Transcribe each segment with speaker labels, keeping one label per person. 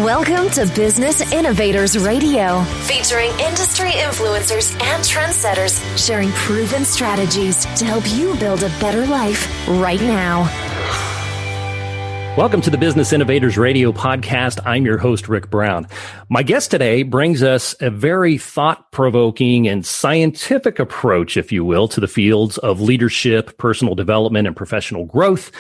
Speaker 1: Welcome to Business Innovators Radio, featuring industry influencers and trendsetters sharing proven strategies to help you build a better life right now.
Speaker 2: Welcome to the Business Innovators Radio podcast. I'm your host, Rick Brown. My guest today brings us a very thought-provoking and scientific approach, if you will, to the fields of leadership, personal development, and professional growth,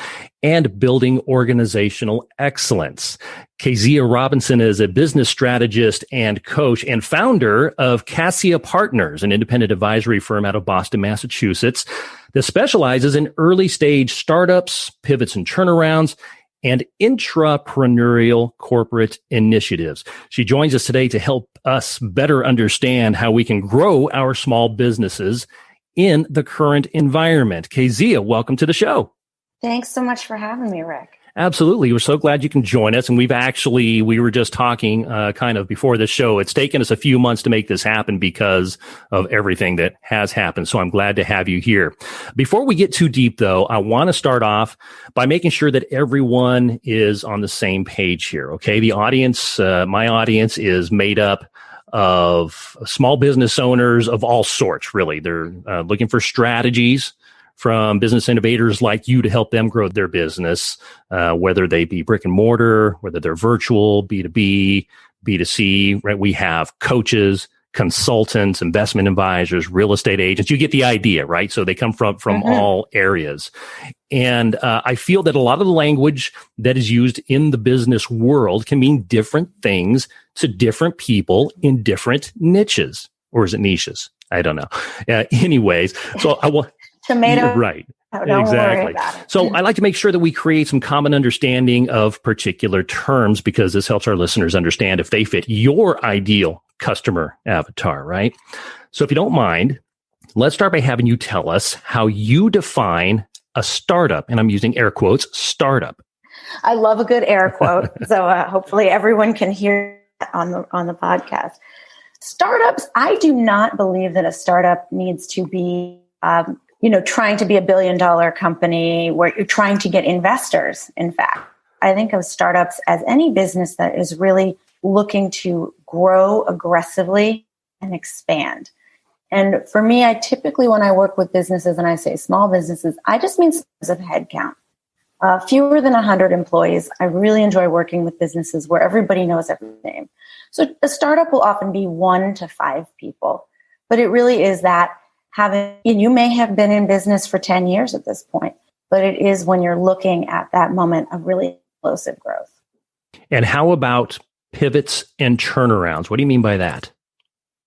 Speaker 2: and building organizational excellence. Keziah Robinson is a business strategist and coach and founder of Cassia Partners, an independent advisory firm out of Boston, Massachusetts, that specializes in early-stage startups, pivots and turnarounds, and intrapreneurial corporate initiatives. She joins us today to help us better understand how we can grow our small businesses in the current environment. Keziah, welcome to the show.
Speaker 3: Thanks so much for having me, Rick.
Speaker 2: Absolutely. We're so glad you can join us. And we were just talking kind of before the show. It's taken us a few months to make this happen because of everything that has happened. So I'm glad to have you here. Before we get too deep, though, I want to start off by making sure that everyone is on the same page here. Okay. The audience, my audience is made up of small business owners of all sorts, really. They're looking for strategies from business innovators like you to help them grow their business, whether they be brick and mortar, whether they're virtual, B2B, B2C, right? We have coaches, consultants, investment advisors, real estate agents. You get the idea, right? So they come from all areas. And I feel that a lot of the language that is used in the business world can mean different things to different people in different niches. Or is it niches? I don't know. Anyways, so I want...
Speaker 3: Tomato.
Speaker 2: Right.
Speaker 3: Don't worry about it.
Speaker 2: So I like to make sure that we create some common understanding of particular terms because this helps our listeners understand if they fit your ideal customer avatar, right? So if you don't mind, let's start by having you tell us how you define a startup. And I'm using air quotes, startup.
Speaker 3: I love a good air quote. So hopefully everyone can hear that on the podcast. Startups, I do not believe that a startup needs to be trying to be $1 billion company where you're trying to get investors. In fact, I think of startups as any business that is really looking to grow aggressively and expand. And for me, I typically, when I work with businesses and I say small businesses, I just mean size of headcount. Fewer than 100 employees. I really enjoy working with businesses where everybody knows every name. So a startup will often be 1 to 5 people, but it really is that you may have been in business for 10 years at this point, but it is when you're looking at that moment of really explosive growth.
Speaker 2: And how about pivots and turnarounds? What do you mean by that?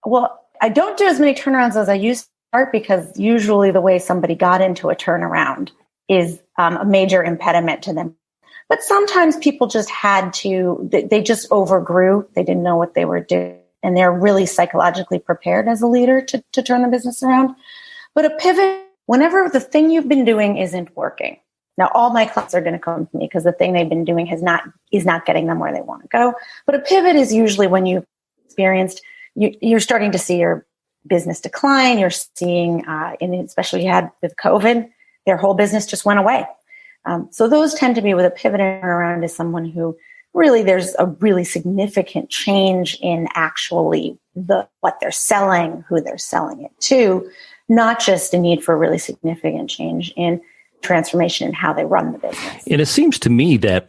Speaker 3: Well, I don't do as many turnarounds as I used to start because usually the way somebody got into a turnaround is a major impediment to them. But sometimes people just they just overgrew. They didn't know what they were doing. And they're really psychologically prepared as a leader to turn the business around. But a pivot, whenever the thing you've been doing isn't working. Now, all my clients are going to come to me because the thing they've been doing is not getting them where they want to go. But a pivot is usually when you've experienced, you're starting to see your business decline. You're seeing, especially you had with COVID, their whole business just went away. So those tend to be with a pivot and turnaround is someone who really, there's a really significant change in actually what they're selling, who they're selling it to, not just a need for a really significant change in transformation in how they run the business.
Speaker 2: And it seems to me that,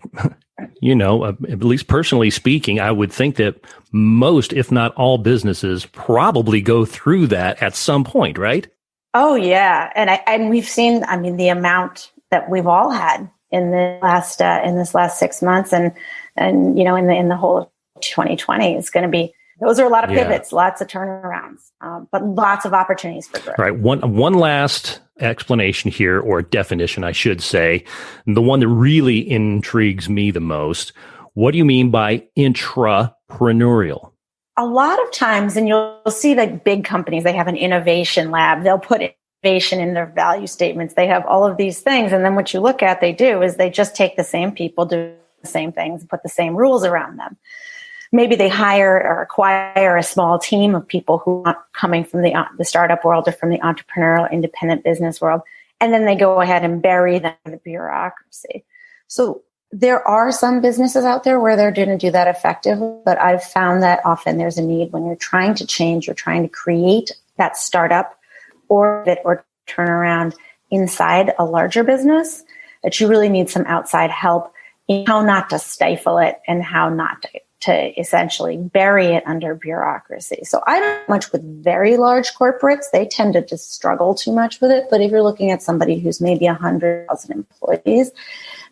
Speaker 2: at least personally speaking, I would think that most, if not all businesses probably go through that at some point, right?
Speaker 3: Oh, yeah. And we've seen, the amount that we've all had in this last 6 months and in the whole of 2020 is going to be, those are a lot of pivots, lots of turnarounds, but lots of opportunities for growth.
Speaker 2: All right. One last explanation here, or definition, I should say, the one that really intrigues me the most. What do you mean by intrapreneurial?
Speaker 3: A lot of times, and you'll see like big companies, they have an innovation lab. They'll put innovation in their value statements. They have all of these things. And then what you look at, they do is they just take the same people, do the same things, put the same rules around them. Maybe they hire or acquire a small team of people who are coming from the startup world or from the entrepreneurial independent business world. And then they go ahead and bury them in the bureaucracy. So There are some businesses out there where they're going to do that effectively, but I've found that often there's a need when you're trying to change, you're trying to create that startup or turn around inside a larger business, that you really need some outside help in how not to stifle it and how not to essentially bury it under bureaucracy. So I don't much with very large corporates. They tend to just struggle too much with it. But if you're looking at somebody who's maybe 100,000 employees,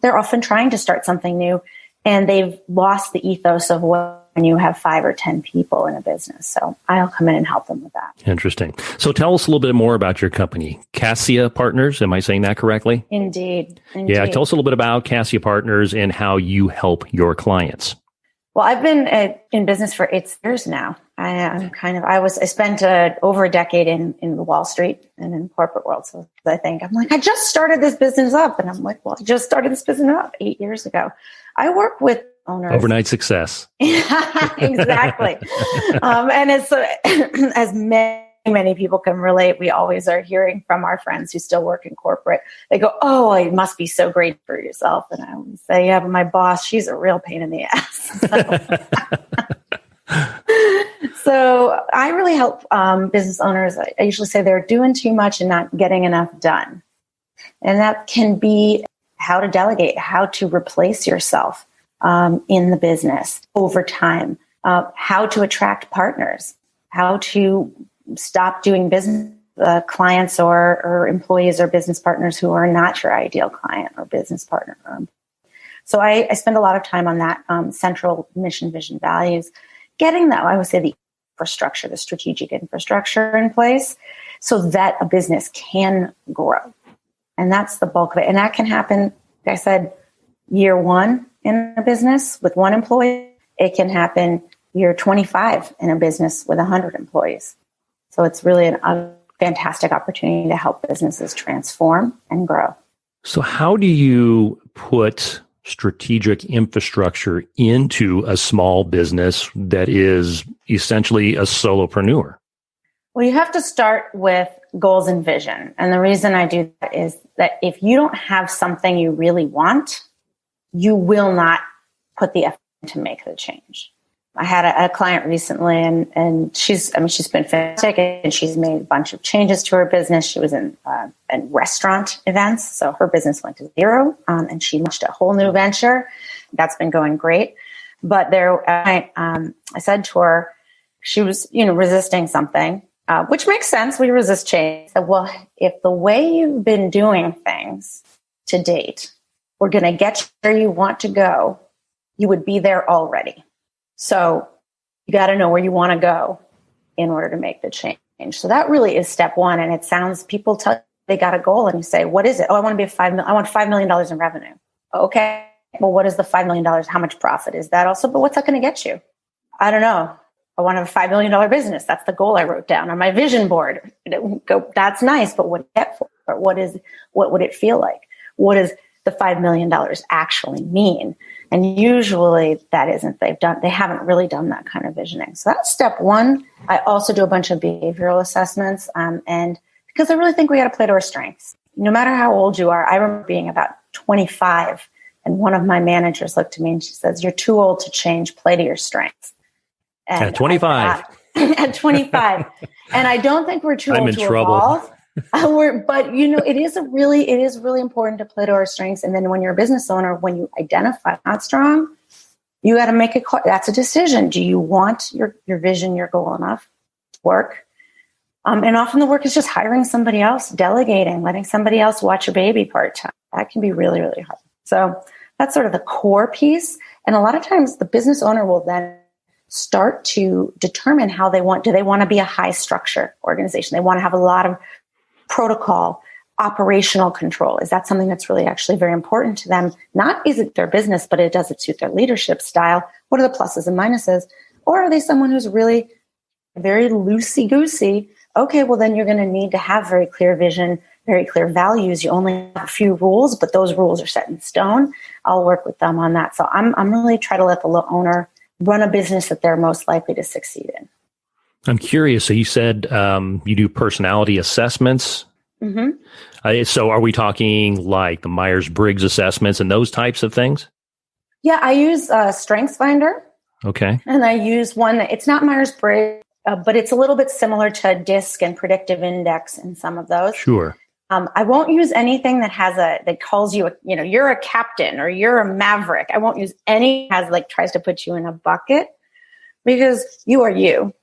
Speaker 3: they're often trying to start something new and they've lost the ethos of when you have 5 or 10 people in a business. So I'll come in and help them with that.
Speaker 2: Interesting. So tell us a little bit more about your company, Cassia Partners. Am I saying that correctly?
Speaker 3: Indeed.
Speaker 2: Yeah. Tell us a little bit about Cassia Partners and how you help your clients.
Speaker 3: Well, I've been in business for 8 years now. I spent over a decade in Wall Street and in the corporate world. So I just started this business up. And I'm like, well, I just started this business up 8 years ago. I work with owners.
Speaker 2: Overnight success.
Speaker 3: Exactly. And as many people can relate, we always are hearing from our friends who still work in corporate. They go, oh, it must be so great for yourself. And I always say, yeah, but my boss, she's a real pain in the ass. So I really help business owners. I usually say they're doing too much and not getting enough done. And that can be how to delegate, how to replace yourself in the business over time, how to attract partners, how to stop doing business clients or employees or business partners who are not your ideal client or business partner. So I spend a lot of time on that central mission, vision, values, getting that, I would say, the infrastructure, the strategic infrastructure in place so that a business can grow. And that's the bulk of it. And that can happen, like I said, year 1 in a business with 1 employee. It can happen year 25 in a business with 100 employees. So it's really a fantastic opportunity to help businesses transform and grow.
Speaker 2: So how do you put strategic infrastructure into a small business that is essentially a solopreneur?
Speaker 3: Well, you have to start with goals and vision. And the reason I do that is that if you don't have something you really want, you will not put the effort to make the change. I had a client recently and she's been fantastic and she's made a bunch of changes to her business. She was in restaurant events. So her business went to zero and she launched a whole new venture. That's been going great. But I said to her, she was, resisting something, which makes sense. We resist change. I said, well, if the way you've been doing things to date, we're going to get you where you want to go, you would be there already. So you got to know where you want to go in order to make the change. So that really is step 1. And it sounds, people tell you they got a goal and you say, what is it? Oh, I want $5 million in revenue. Okay. Well, what is the $5 million? How much profit is that also? But what's that going to get you? I don't know. I want to have a $5 million business. That's the goal I wrote down on my vision board. That's nice, but what do you get for it? What would it feel like? What does the $5 million actually mean? And usually that isn't, they haven't really done that kind of visioning. So that's step 1. I also do a bunch of behavioral assessments. And because I really think we got to play to our strengths. No matter how old you are, I remember being about 25 and one of my managers looked at me and she says, you're too old to change, play to your strengths. And
Speaker 2: at 25.
Speaker 3: At 25. And I don't think we're too
Speaker 2: I'm
Speaker 3: old
Speaker 2: in
Speaker 3: to
Speaker 2: trouble.
Speaker 3: Evolve. But it is really important to play to our strengths. And then when you're a business owner, when you identify not strong, you got to make that's a decision. Do you want your vision, your goal enough to work? And often the work is just hiring somebody else, delegating, letting somebody else watch your baby part-time. That can be really, really hard. So that's sort of the core piece. And a lot of times the business owner will then start to determine how do they want to be a high structure organization? They want to have a lot of protocol, operational control. Is that something that's really actually very important to them? Not is it their business, but does it suit their leadership style? What are the pluses and minuses? Or are they someone who's really very loosey-goosey? Okay, well then you're going to need to have very clear vision, very clear values. You only have a few rules, but those rules are set in stone. I'll work with them on that. So I'm really trying to let the owner run a business that they're most likely to succeed in.
Speaker 2: I'm curious. So you said you do personality assessments. Mm-hmm. So are we talking like the Myers-Briggs assessments and those types of things?
Speaker 3: Yeah, I use StrengthsFinder.
Speaker 2: Okay.
Speaker 3: And I use one that it's not Myers-Briggs, but it's a little bit similar to DISC and Predictive Index in some of those.
Speaker 2: Sure.
Speaker 3: I won't use anything that that calls you, you're a captain or you're a maverick. I won't use any tries to put you in a bucket, because you are you.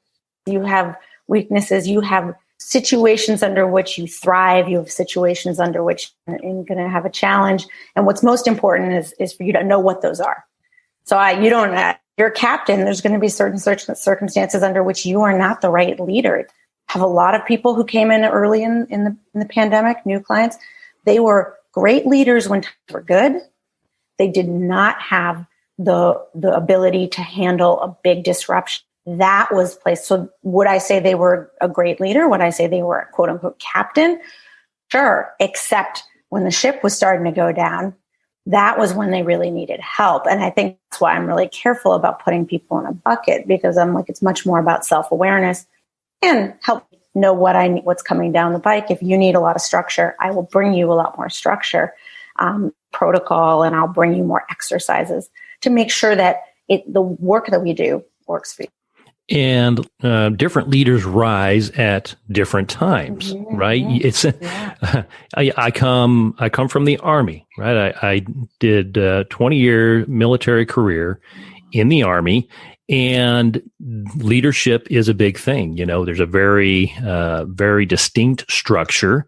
Speaker 3: You have weaknesses. You have situations under which you thrive. You have situations under which you're going to have a challenge. And what's most important is for you to know what those are. So you're a captain. There's going to be certain circumstances under which you are not the right leader. I have a lot of people who came in early in the pandemic, new clients. They were great leaders when times were good. They did not have the ability to handle a big disruption. That was placed. So would I say they were a great leader? Would I say they were a quote unquote captain? Sure. Except when the ship was starting to go down, that was when they really needed help. And I think that's why I'm really careful about putting people in a bucket, because I'm like, it's much more about self-awareness and help know what's coming down the pike. If you need a lot of structure, I will bring you a lot more structure, protocol, and I'll bring you more exercises to make sure that the work that we do works for you.
Speaker 2: And different leaders rise at different times, right? It's I come from the Army, right? I did a 20-year military career in the Army, and leadership is a big thing. There's a very very distinct structure.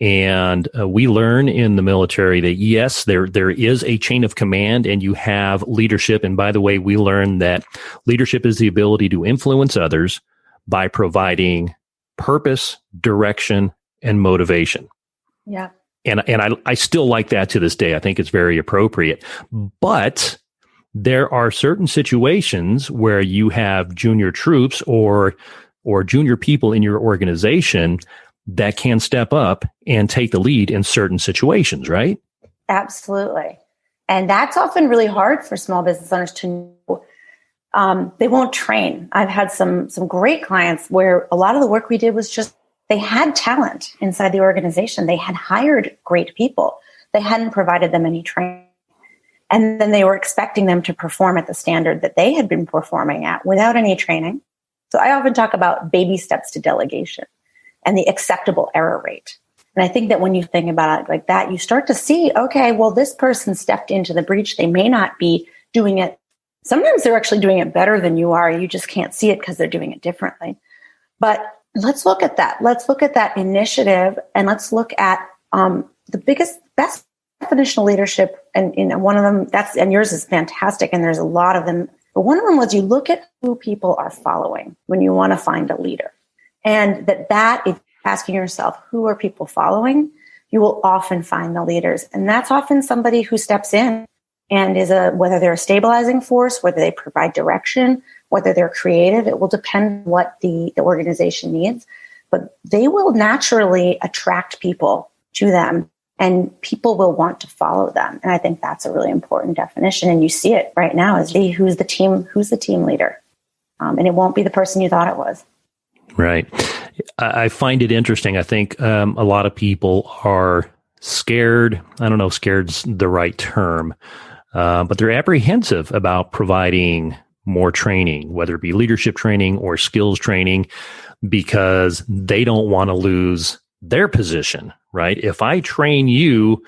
Speaker 2: And we learn in the military that, yes, there is a chain of command and you have leadership. And by the way, we learn that leadership is the ability to influence others by providing purpose, direction, and motivation.
Speaker 3: Yeah.
Speaker 2: And I still like that to this day. I think it's very appropriate. But there are certain situations where you have junior troops or junior people in your organization that can step up and take the lead in certain situations, right?
Speaker 3: Absolutely. And that's often really hard for small business owners to know. They won't train. I've had some great clients where a lot of the work we did was just, they had talent inside the organization. They had hired great people. They hadn't provided them any training. And then they were expecting them to perform at the standard that they had been performing at without any training. So I often talk about baby steps to delegation and the acceptable error rate. And I think that when you think about it like that, you start to see, okay, well, this person stepped into the breach. They may not be doing it. Sometimes they're actually doing it better than you are. You just can't see it because they're doing it differently. But let's look at that. Let's look at that initiative, and let's look at the best definition of leadership. And one of them, and yours is fantastic, and there's a lot of them. But one of them was you look at who people are following when you want to find a leader. And that if you're asking yourself, who are people following, you will often find the leaders. And that's often somebody who steps in and whether they're a stabilizing force, whether they provide direction, whether they're creative. It will depend on what the organization needs. But they will naturally attract people to them, and people will want to follow them. And I think that's a really important definition. And you see it right now as who's the team leader. And it won't be the person you thought it was.
Speaker 2: Right. I find it interesting. I think a lot of people are scared. I don't know if scared's the right term, but they're apprehensive about providing more training, whether it be leadership training or skills training, because they don't want to lose their position, right? If I train you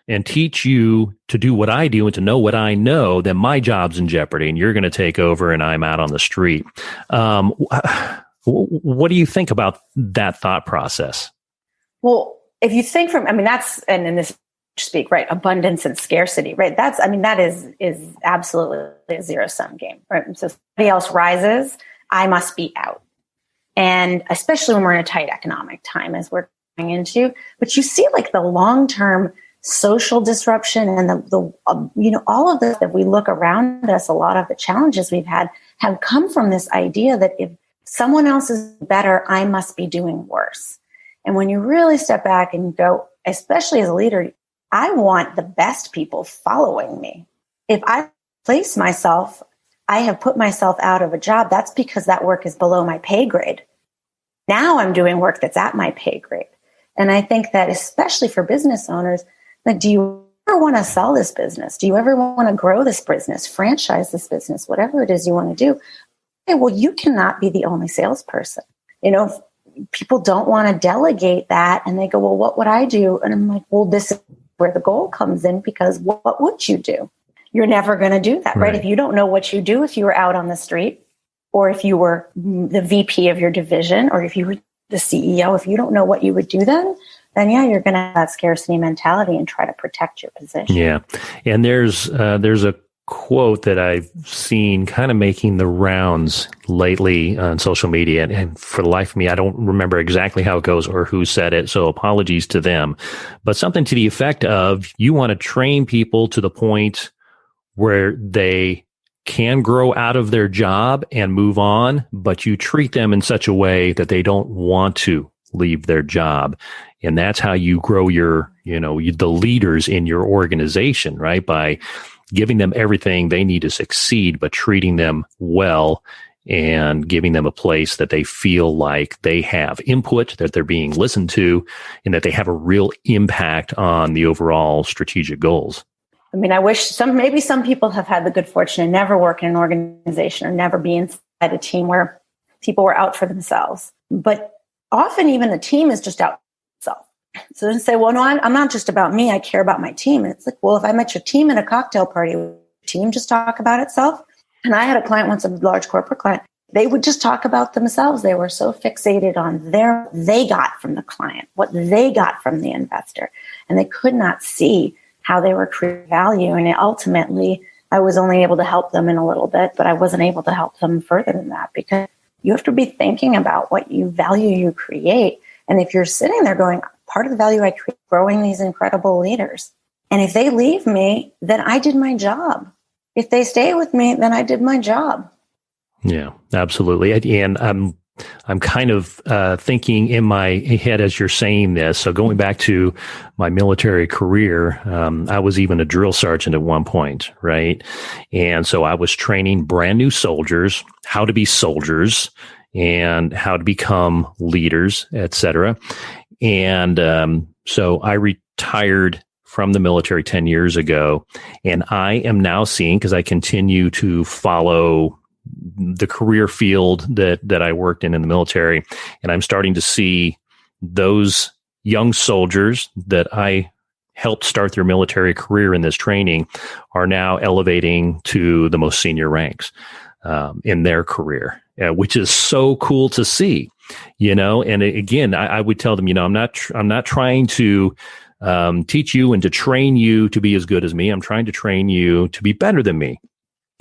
Speaker 2: and teach you to do what I do and to know what I know, then my job's in jeopardy and you're going to take over and I'm out on the street. What do you think about that thought process? Well,
Speaker 3: if you think that's, and in this speak, right, abundance and scarcity, right? That is absolutely a zero-sum game, right? So if somebody else rises, I must be out. And especially when we're in a tight economic time as we're going into, but you see like the long-term social disruption and the all of this that we look around us, a lot of the challenges we've had have come from this idea that if someone else is better, I must be doing worse. And when you really step back and go, especially as a leader, I want the best people following me. If I place myself, I have put myself out of a job, that's because that work is below my pay grade. Now I'm doing work that's at my pay grade. And I think that especially for business owners, like, do you ever want to sell this business? Do you ever want to grow this business, franchise this business, whatever it is you want to do? Okay, well, you cannot be the only salesperson. People don't want to delegate that, and they go, well, what would I do? And I'm like, well, this is where the goal comes in, because what would you do? You're never going to do that, right? If you don't know what you do, if you were out on the street, or if you were the VP of your division, or if you were the CEO, if you don't know what you would do then yeah, you're going to have that scarcity mentality and try to protect your position.
Speaker 2: Yeah. And there's a quote that I've seen kind of making the rounds lately on social media. And for the life of me, I don't remember exactly how it goes or who said it. So apologies to them. But something to the effect of, you want to train people to the point where they can grow out of their job and move on, but you treat them in such a way that they don't want to leave their job. And that's how you grow the leaders in your organization, right? By giving them everything they need to succeed, but treating them well and giving them a place that they feel like they have input, that they're being listened to, and that they have a real impact on the overall strategic goals.
Speaker 3: I mean, I wish maybe some people have had the good fortune to never work in an organization or never be inside a team where people were out for themselves. But often even the team is just out for itself. So then say, well, no, I'm not just about me. I care about my team. And it's like, well, if I met your team at a cocktail party, would your team just talk about itself? And I had a client once, a large corporate client. They would just talk about themselves. They were so fixated on they got from the client, what they got from the investor. And they could not see how they were creating value. And ultimately, I was only able to help them in a little bit, but I wasn't able to help them further than that, because you have to be thinking about what value you create. And if you're sitting there going, part of the value I create, growing these incredible leaders. And if they leave me, then I did my job. If they stay with me, then I did my job.
Speaker 2: Yeah, absolutely. And I'm kind of thinking in my head as you're saying this. So going back to my military career, I was even a drill sergeant at one point, right? And so I was training brand new soldiers how to be soldiers and how to become leaders, et cetera. And so I retired from the military 10 years ago, and I am now seeing, because I continue to follow the career field that I worked in the military, and I'm starting to see those young soldiers that I helped start their military career in this training are now elevating to the most senior ranks in their career, which is so cool to see. And again, I would tell them, I'm not trying to teach you and to train you to be as good as me. I'm trying to train you to be better than me.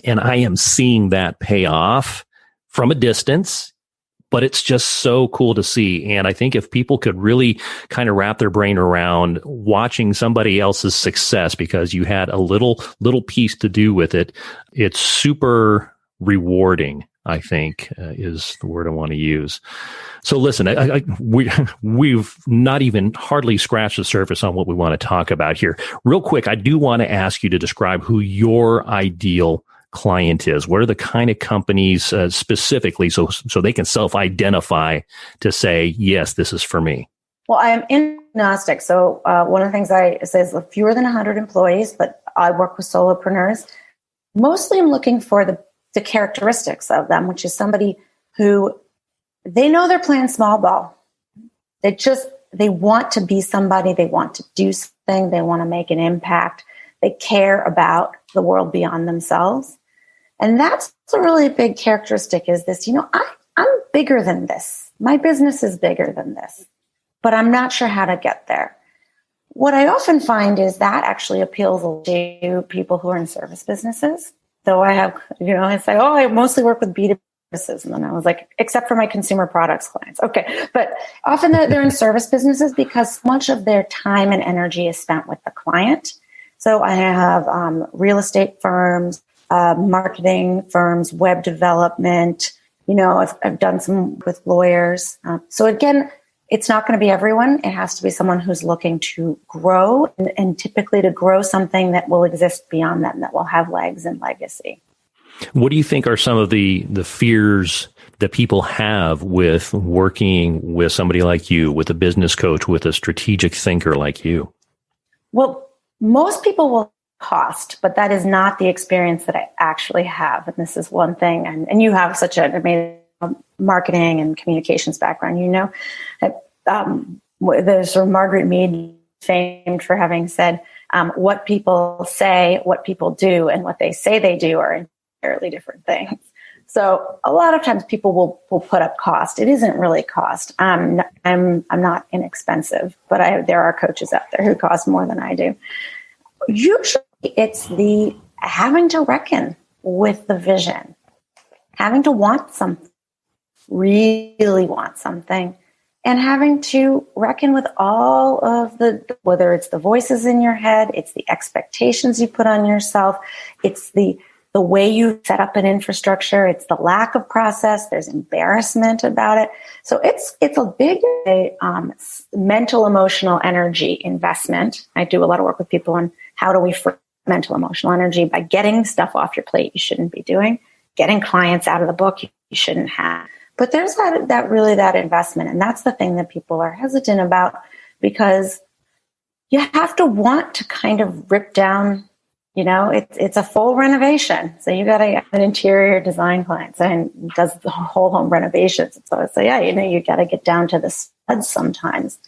Speaker 2: And I am seeing that pay off from a distance, but it's just so cool to see. And I think if people could really kind of wrap their brain around watching somebody else's success because you had a little piece to do with it, it's super rewarding, I think, is the word I want to use. So listen, we've not even hardly scratched the surface on what we want to talk about here. Real quick, I do want to ask you to describe who your ideal client is. What are the kind of companies specifically so they can self-identify to say, yes, this is for me?
Speaker 3: Well, I am agnostic. So one of the things I say is fewer than 100 employees, but I work with solopreneurs. Mostly I'm looking for the characteristics of them, which is somebody who they know they're playing small ball. They want to be somebody. They want to do something. They want to make an impact. They care about the world beyond themselves. And that's a really big characteristic is this, I'm bigger than this. My business is bigger than this, but I'm not sure how to get there. What I often find is that actually appeals to people who are in service businesses. So I have, I say, I mostly work with B2B services. And then I was like, except for my consumer products clients. Okay. But often they're in service businesses because much of their time and energy is spent with the client. So I have real estate firms, marketing firms, web development. I've done some with lawyers. So again, it's not going to be everyone. It has to be someone who's looking to grow and typically to grow something that will exist beyond them, that will have legs and legacy.
Speaker 2: What do you think are some of the fears that people have with working with somebody like you, with a business coach, with a strategic thinker like you?
Speaker 3: Well, Most people will cost, but that is not the experience that I actually have. And this is one thing. And you have such an amazing marketing and communications background. You know, there's sort of Margaret Mead famed for having said, what people say, what people do, and what they say they do are entirely different things. So a lot of times people will put up cost. It isn't really cost. I'm not inexpensive, but there are coaches out there who cost more than I do. Usually it's the having to reckon with the vision, having to want something, really want something, and having to reckon with all of whether it's the voices in your head, it's the expectations you put on yourself, it's the way you set up an infrastructure, it's the lack of process, there's embarrassment about it. So it's a big mental, emotional energy investment. I do a lot of work with people on how do we free mental, emotional energy by getting stuff off your plate you shouldn't be doing, getting clients out of the book you shouldn't have. But there's that investment. And that's the thing that people are hesitant about, because you have to want to kind of rip down, it's a full renovation. So you got to get an interior design client and does the whole home renovations. So you got to get down to the studs sometimes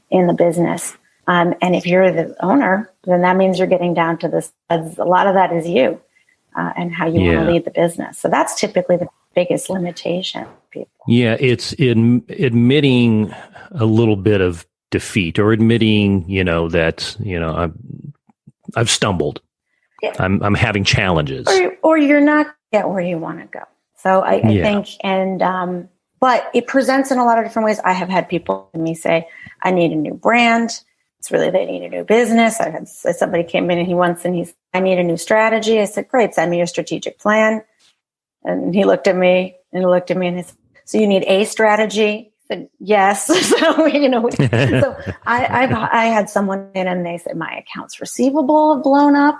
Speaker 3: in the business. And if you're the owner, then that means you're getting down to the studs. A lot of that is you and how you want to lead the business. So that's typically the biggest limitation for people.
Speaker 2: Yeah, it's in admitting a little bit of defeat, or admitting, that, I've stumbled. Yeah. I'm having challenges.
Speaker 3: Or you're not get where you want to go. So I think, but it presents in a lot of different ways. I have had people to me say, I need a new brand. It's really, they need a new business. I had somebody came in and he said, I need a new strategy. I said, great, send me your strategic plan. And he looked at me and he said, so you need a strategy? I said, yes. So I had someone in and they said, my accounts receivable have blown up.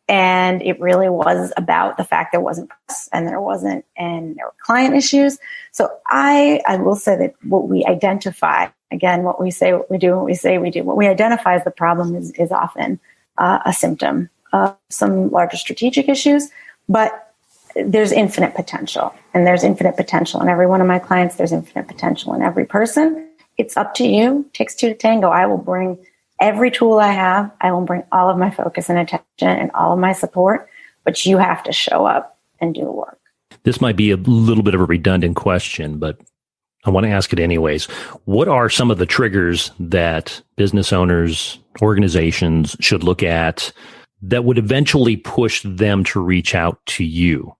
Speaker 3: And it really was about the fact there wasn't press and there were client issues. So I will say that what we identify, again, what we say, what we do, what we say we do, what we identify as the problem is often a symptom of some larger strategic issues, but there's infinite potential, and there's infinite potential in every one of my clients. There's infinite potential in every person. It's up to you. It takes two to tango. I will bring every tool I have. I will bring all of my focus and attention and all of my support, but you have to show up and do the work.
Speaker 2: This might be a little bit of a redundant question, but I want to ask it anyways. What are some of the triggers that business owners, organizations should look at that would eventually push them to reach out to you?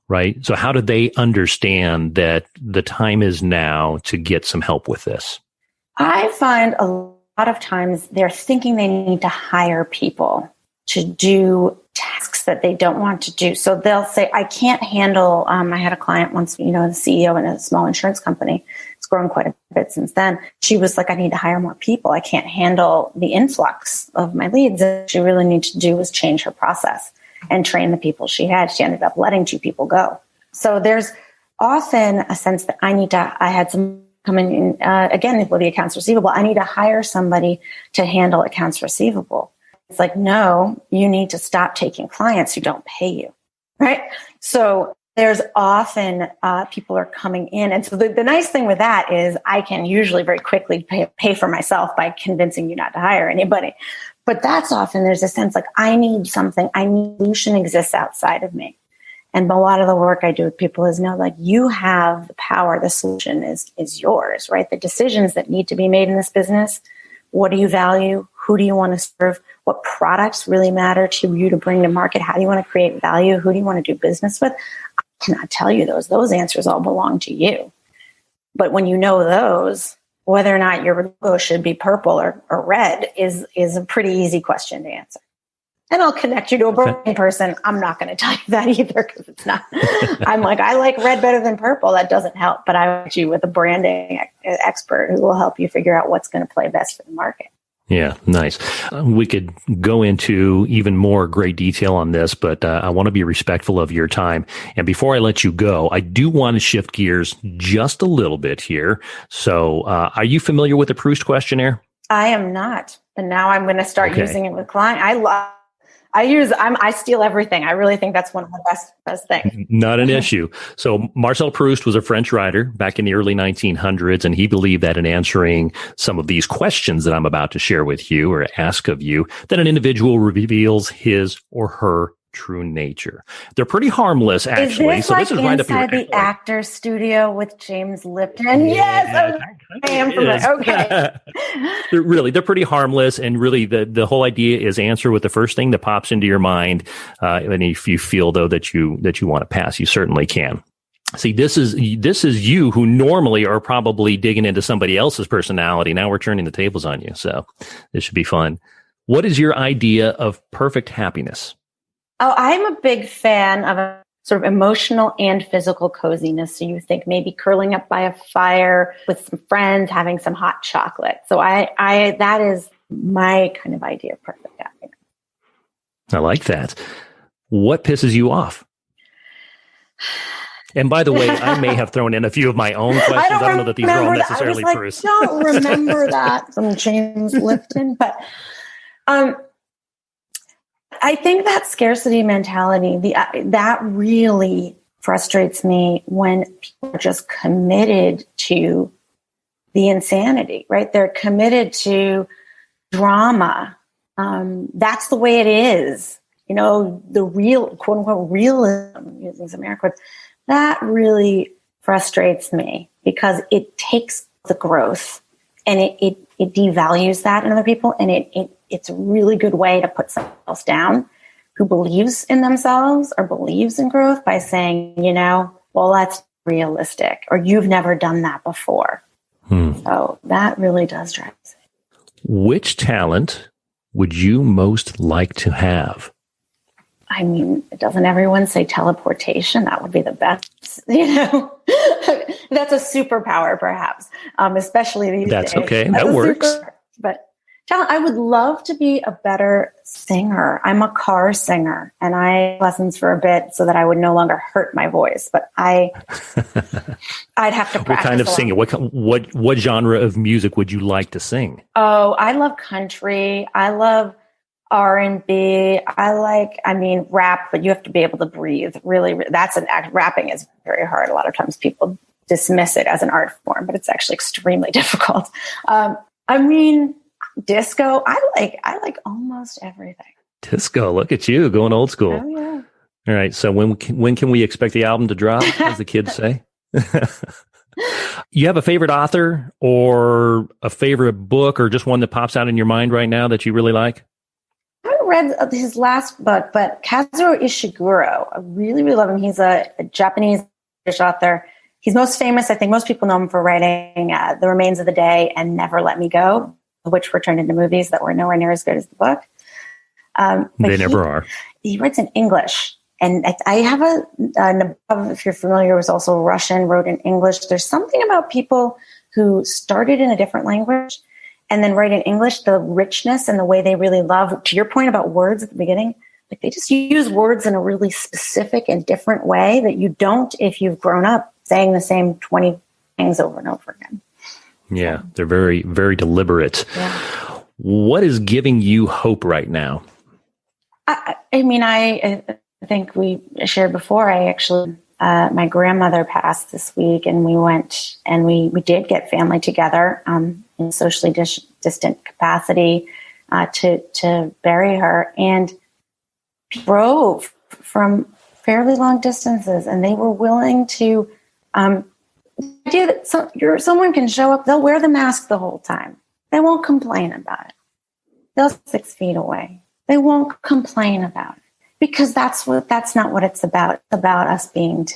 Speaker 2: Right? So how do they understand that the time is now to get some help with this?
Speaker 3: I find a lot of times they're thinking they need to hire people to do tasks that they don't want to do. So they'll say, I can't handle, I had a client once, the CEO in a small insurance company. It's grown quite a bit since then. She was like, I need to hire more people. I can't handle the influx of my leads. And she really needed to do was change her process and train the people she had. She ended up letting 2 people go. So there's often a sense that I had some coming in, again, with the accounts receivable, I need to hire somebody to handle accounts receivable. It's like, no, you need to stop taking clients who don't pay you, right? So there's often people are coming in. And so the nice thing with that is I can usually very quickly pay for myself by convincing you not to hire anybody. But that's often there's a sense like I need something, solution exists outside of me. And a lot of the work I do with people is like you have the power, the solution is yours, right? The decisions that need to be made in this business, what do you value? Who do you want to serve? What products really matter to you to bring to market? How do you want to create value? Who do you want to do business with? I cannot tell you those. Those answers all belong to you. But when you know those, whether or not your logo should be purple or red is a pretty easy question to answer. And I'll connect you to a branding person. I'm not going to tell you that either because it's not. I'm like, I like red better than purple. That doesn't help. But I want you with a branding expert who will help you figure out what's going to play best for the market.
Speaker 2: Yeah, nice. We could go into even more great detail on this, but I want to be respectful of your time. And before I let you go, I do want to shift gears just a little bit here. So are you familiar with the Proust questionnaire?
Speaker 3: I am not, but now I'm going to start using it with clients. I steal everything. I really think that's one of the best things.
Speaker 2: Not an issue. So Marcel Proust was a French writer back in the early 1900s, and he believed that in answering some of these questions that I'm about to share with you or ask of you, that an individual reveals his or her true nature. They're pretty harmless, actually.
Speaker 3: Is this right up your the actor's studio with James Lipton? Yes, I am from it. Okay.
Speaker 2: They're pretty harmless, and really the whole idea is answer with the first thing that pops into your mind. And if you feel though that you want to pass, you certainly can. See, this is you who normally are probably digging into somebody else's personality. Now we're turning the tables on you, so this should be fun. What is your idea of perfect happiness?
Speaker 3: Oh, I'm a big fan of a sort of emotional and physical coziness. So you think maybe curling up by a fire with some friends, having some hot chocolate. So I that is my kind of idea of perfect happiness.
Speaker 2: I like that. What pisses you off? And by the way, I may have thrown in a few of my own questions. I don't know that these are all necessarily Bruce.
Speaker 3: I don't remember that from James Lipton, but I think that scarcity mentality, that really frustrates me when people are just committed to the insanity, right? They're committed to drama. That's the way it is. You know, the real, quote unquote, realism, using some air quotes, that really frustrates me because it takes the growth and it devalues that in other people. And it's a really good way to put someone else down who believes in themselves or believes in growth by saying, you know, well, that's realistic, or you've never done that before. So that really does drive me.
Speaker 2: Which talent would you most like to have?
Speaker 3: I mean, doesn't everyone say teleportation? That would be the best, you know. That's a superpower, perhaps, especially these days.
Speaker 2: That's okay. That works.
Speaker 3: But I would love to be a better singer. I'm a car singer, and I had lessons for a bit so that I would no longer hurt my voice. But I'd have to practice.
Speaker 2: What kind of singing? What genre of music would you like to sing?
Speaker 3: Oh, I love country. I love R&B. Rap, but you have to be able to breathe. Really, rapping is very hard. A lot of times people dismiss it as an art form, but it's actually extremely difficult. Disco. I like almost everything.
Speaker 2: Disco. Look at you going old school.
Speaker 3: Oh yeah.
Speaker 2: All right. So when can we expect the album to drop, as the kids say? You have a favorite author or a favorite book, or just one that pops out in your mind right now that you really like?
Speaker 3: I haven't read his last book, but Kazuo Ishiguro. I really, really love him. He's a Japanese author. He's most famous, I think most people know him for writing The Remains of the Day and Never Let Me Go, which were turned into movies that were nowhere near as good as the book.
Speaker 2: They never are.
Speaker 3: He writes in English. And I have Nabokov, if you're familiar, was also Russian, wrote in English. There's something about people who started in a different language and then write in English, the richness and the way they really love, to your point about words at the beginning, like they just use words in a really specific and different way that you don't if you've grown up saying the same 20 things over and over again.
Speaker 2: Yeah, they're very, very deliberate. Yeah. What is giving you hope right now?
Speaker 3: I think we shared before, I actually, my grandmother passed this week, and we went and we did get family together in socially distant capacity to bury her, and drove from fairly long distances, and they were willing to do that. Someone can show up, they'll wear the mask the whole time. They won't complain about it. They'll 6 feet away. They won't complain about it. Because that's not what it's about. It's about us being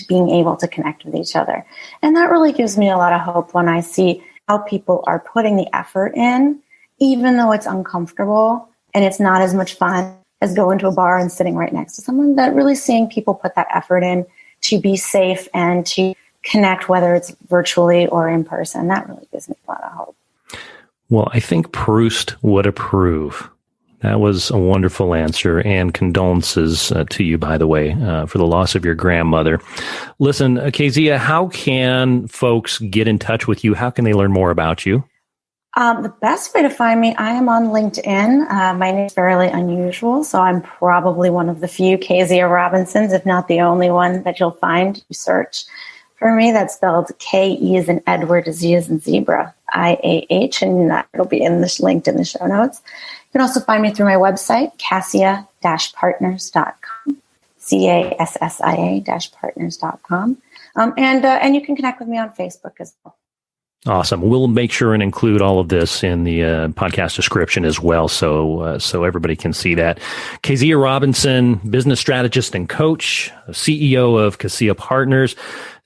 Speaker 3: able to connect with each other. And that really gives me a lot of hope when I see how people are putting the effort in, even though it's uncomfortable and it's not as much fun as going to a bar and sitting right next to someone. That really seeing people put that effort in to be safe and to connect, whether it's virtually or in person, that really gives me a lot of hope.
Speaker 2: Well, I think Proust would approve. That was a wonderful answer, and condolences to you, by the way, for the loss of your grandmother. Listen, Keziah, how can folks get in touch with you? How can they learn more about you?
Speaker 3: The best way to find me, I am on LinkedIn. My name is fairly unusual, so I'm probably one of the few Keziah Robinsons, if not the only one that you'll find. You search for me. That's spelled K-E as in Edward, Z as in zebra, I-A-H, and it'll be linked in the show notes. You can also find me through my website, Cassia-Partners.com, Cassia-Partners.com. And you can connect with me on Facebook as well.
Speaker 2: Awesome. We'll make sure and include all of this in the podcast description as well, so everybody can see that. Keziah Robinson, business strategist and coach, CEO of Cassia Partners.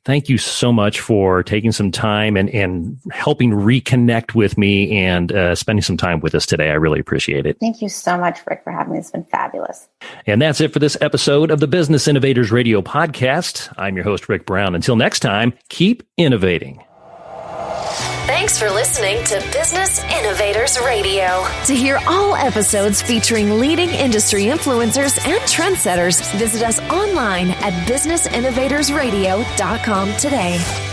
Speaker 2: Thank you so much for taking some time and helping reconnect with me and spending some time with us today. I really appreciate it.
Speaker 3: Thank you so much, Rick, for having me. It's been fabulous.
Speaker 2: And that's it for this episode of the Business Innovators Radio Podcast. I'm your host, Rick Brown. Until next time, keep innovating.
Speaker 1: Thanks for listening to Business Innovators Radio. To hear all episodes featuring leading industry influencers and trendsetters, visit us online at businessinnovatorsradio.com today.